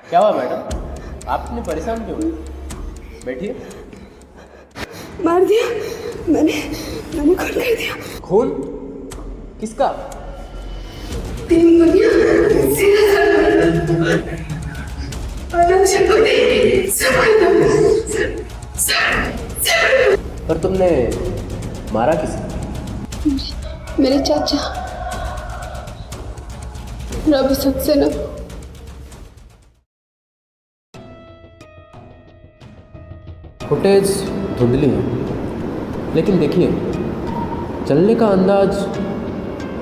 क्या हुआ मैडम, आप इतने परेशान क्यों हुए? बैठिए। मार दिया मैंने खून कर दिया। खून? किसका? 3 गोलियां सीधा सर और मुझे पता सब खत्म। पर तुमने मारा किसे? मेरे चाचा रवि सक्सेना। फुटेज धुंधली है, लेकिन देखिए चलने का अंदाज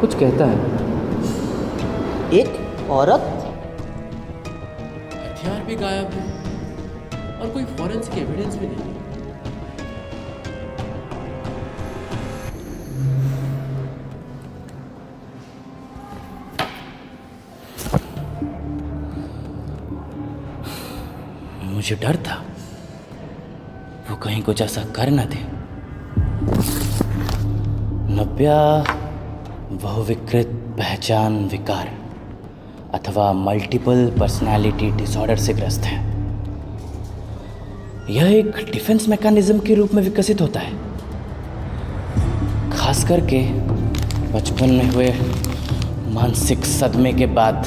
कुछ कहता है। एक औरत? हथियार भी गायब है और कोई फॉरेंसिक एविडेंस भी नहीं है। मुझे डर था वो कहीं कुछ ऐसा कर न दे। नव्या बहुविकृत पहचान विकार अथवा मल्टीपल पर्सनालिटी डिसऑर्डर से ग्रस्त है। यह एक डिफेंस मैकेनिज्म के रूप में विकसित होता है, खास करके बचपन में हुए मानसिक सदमे के बाद।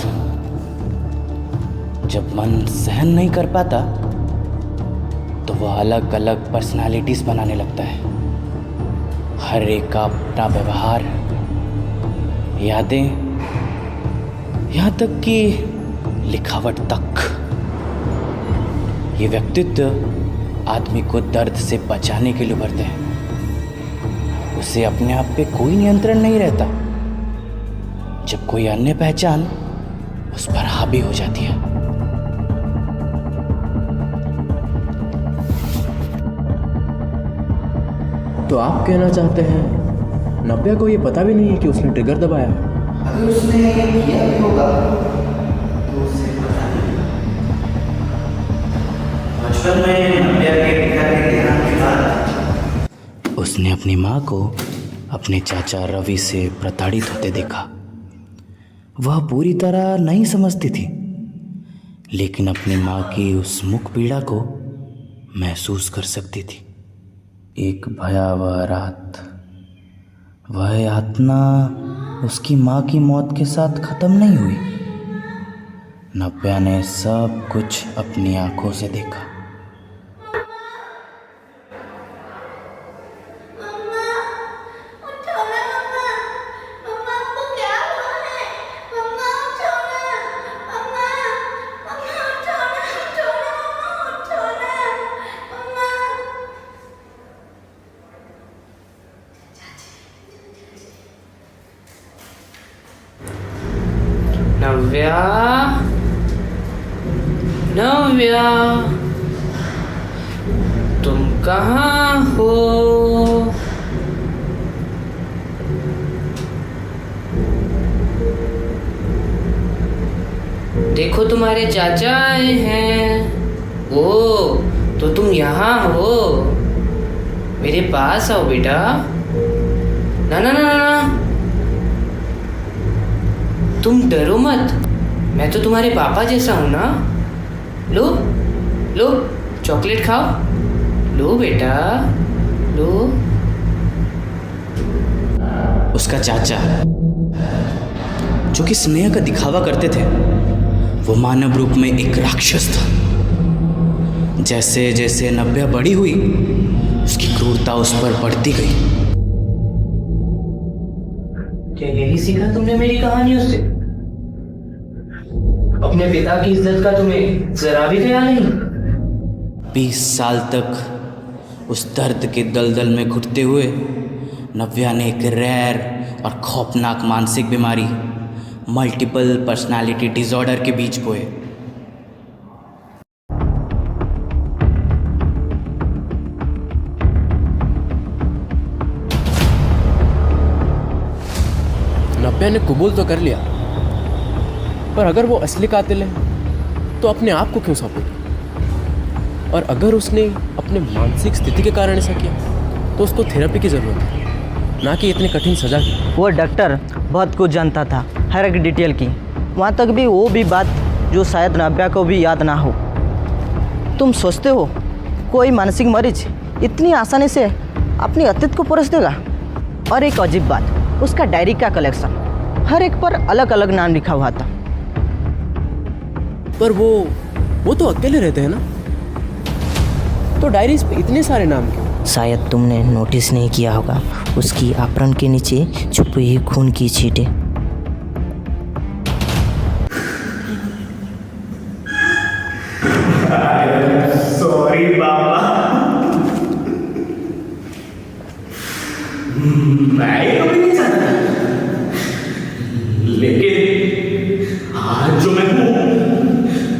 जब मन सहन नहीं कर पाता तो वह अलग अलग पर्सनालिटीज बनाने लगता है। हर एक का अपना व्यवहार, यादें, यहाँ तक कि लिखावट तक। ये व्यक्तित्व आदमी को दर्द से बचाने के लिए उभरते हैं। उसे अपने आप पे कोई नियंत्रण नहीं रहता जब कोई अन्य पहचान उस पर हावी हो जाती है। तो आप कहना चाहते हैं नव्या को ये पता भी नहीं है कि उसने ट्रिगर दबाया है? अगर उसने किया भी होगा तो उसे पता नहीं। बचपन में नव्या के पिता के देहांत के बाद उसने अपनी माँ को अपने चाचा रवि से प्रताड़ित होते देखा। वह पूरी तरह नहीं समझती थी, लेकिन अपनी माँ की उस मुख पीड़ा को महसूस कर सकती थी। एक भयावह रात, वह यातना उसकी माँ की मौत के साथ खत्म नहीं हुई। नव्या ने सब कुछ अपनी आंखों से देखा। नव्या, नव्या, तुम कहाँ हो? देखो तुम्हारे चाचा आए हैं। ओ, तो तुम यहाँ हो? मेरे पास आओ बेटा। ना ना ना ना, तुम डरो मत, मैं तो तुम्हारे पापा जैसा हूं ना। लो लो, चॉकलेट खाओ। लो बेटा, लो। उसका चाचा, जो कि स्नेह का दिखावा करते थे, वो मानव रूप में एक राक्षस था। जैसे जैसे नव्या बड़ी हुई, उसकी क्रूरता उस पर बढ़ती गई। क्या यही सीखा तुमने मेरी कहानियों से? अपने पिता की इज्जत का तुम्हें जरा भी ख्याल नहीं? 20 साल तक उस दर्द के दलदल में घुटते हुए नव्या ने एक रैर और खौफनाक मानसिक बीमारी, मल्टीपल पर्सनालिटी डिसऑर्डर के बीज बोए। नव्या ने कबूल तो कर लिया, पर अगर वो असली कातिल है तो अपने आप को क्यों सौंपेगी? और अगर उसने अपने मानसिक स्थिति के कारण ऐसा किया तो उसको थेरेपी की ज़रूरत है, ना कि इतनी कठिन सज़ा की। वो डॉक्टर बहुत कुछ जानता था, हर एक डिटेल की। वहाँ तक भी वो भी बात जो शायद नव्या को भी याद ना हो। तुम सोचते हो कोई मानसिक मरीज इतनी आसानी से अपनी अतीत को परस देगा? और एक अजीब बात, उसका डायरी का कलेक्शन, हर एक पर अलग अलग नाम लिखा हुआ था। पर वो तो अकेले रहते हैं ना, तो डायरीज पे इतने सारे नाम क्यों? शायद तुमने नोटिस नहीं किया होगा, उसकी आपरण के नीचे छुपी हुई खून की छींटें। सॉरी बाबा, मैं ये कभी नहीं चाहता, लेकिन आज जो मैं हूं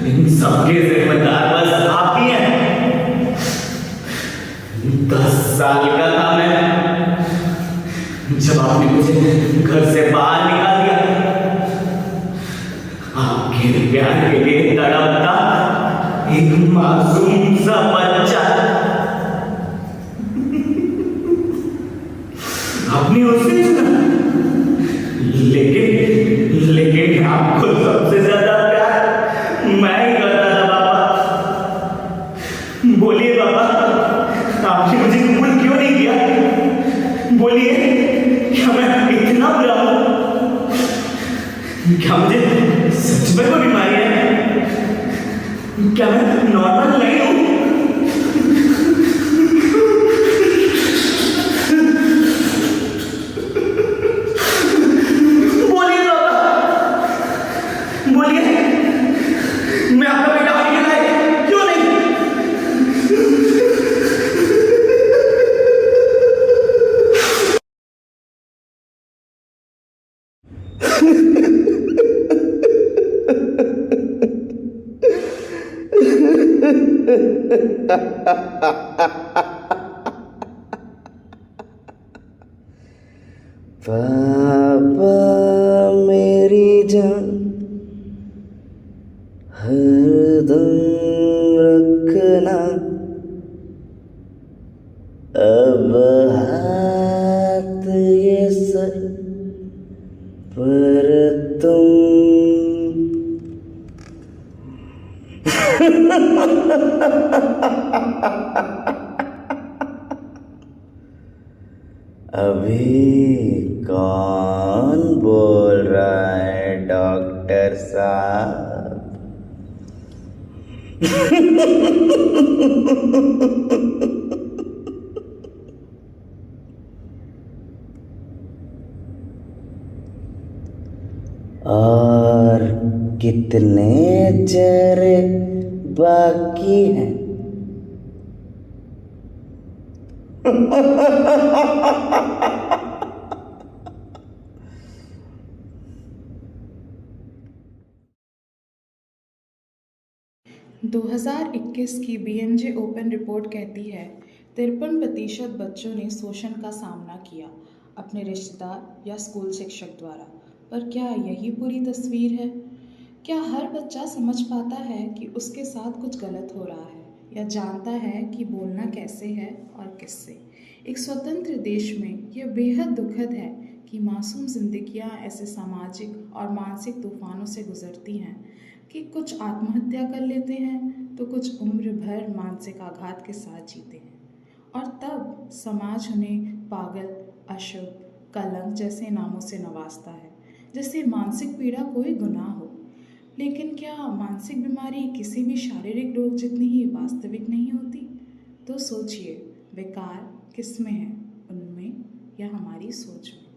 इन सबके जिम्मेदार बस आप ही हैं। 10 साल का था मैं जब आपने मुझे घर से बाहर निकाल दिया। आपके प्यार के लिए तड़पता एक मासूम सा बच्चा। आपने उसे चुना, लेकिन आपको सबसे ज्यादा प्यार मैं ही करता था बाबा। बोलिए बाबा, आपने मुझे कबूल क्यों नहीं किया? बोलिए, क्या मैं इतना बुरा हूं? क्या मुझे सच में कोई बीमारी है? क्या मैं नॉर्मल नहीं हूं? बोलिए बाबा, बोलिए, मैं आपका बेटा होने के लायक क्यों नहीं? पापा मेरी जान हरदम रखना, अब हाथ ये सर पर तुम। अभी कौन बोल रहा है डॉक्टर साहब? और कितने चेहरे बाकी हैं? 2021 की BMJ ओपन रिपोर्ट कहती है 53% बच्चों ने शोषण का सामना किया अपने रिश्तेदार या स्कूल शिक्षक द्वारा। पर क्या यही पूरी तस्वीर है? क्या हर बच्चा समझ पाता है कि उसके साथ कुछ गलत हो रहा है, या जानता है कि बोलना कैसे है और किससे? एक स्वतंत्र देश में यह बेहद दुखद है कि मासूम जिंदगियां ऐसे सामाजिक और मानसिक तूफानों से गुजरती हैं कि कुछ आत्महत्या कर लेते हैं तो कुछ उम्र भर मानसिक आघात के साथ जीते हैं, और तब समाज उन्हें पागल, अशुभ, कलंक जैसे नामों से नवाजता है, जैसे मानसिक पीड़ा कोई गुनाह हो। लेकिन क्या मानसिक बीमारी किसी भी शारीरिक रोग जितनी ही वास्तविक नहीं होती? तो सोचिए, विकार किस में है, उनमें या हमारी सोच में?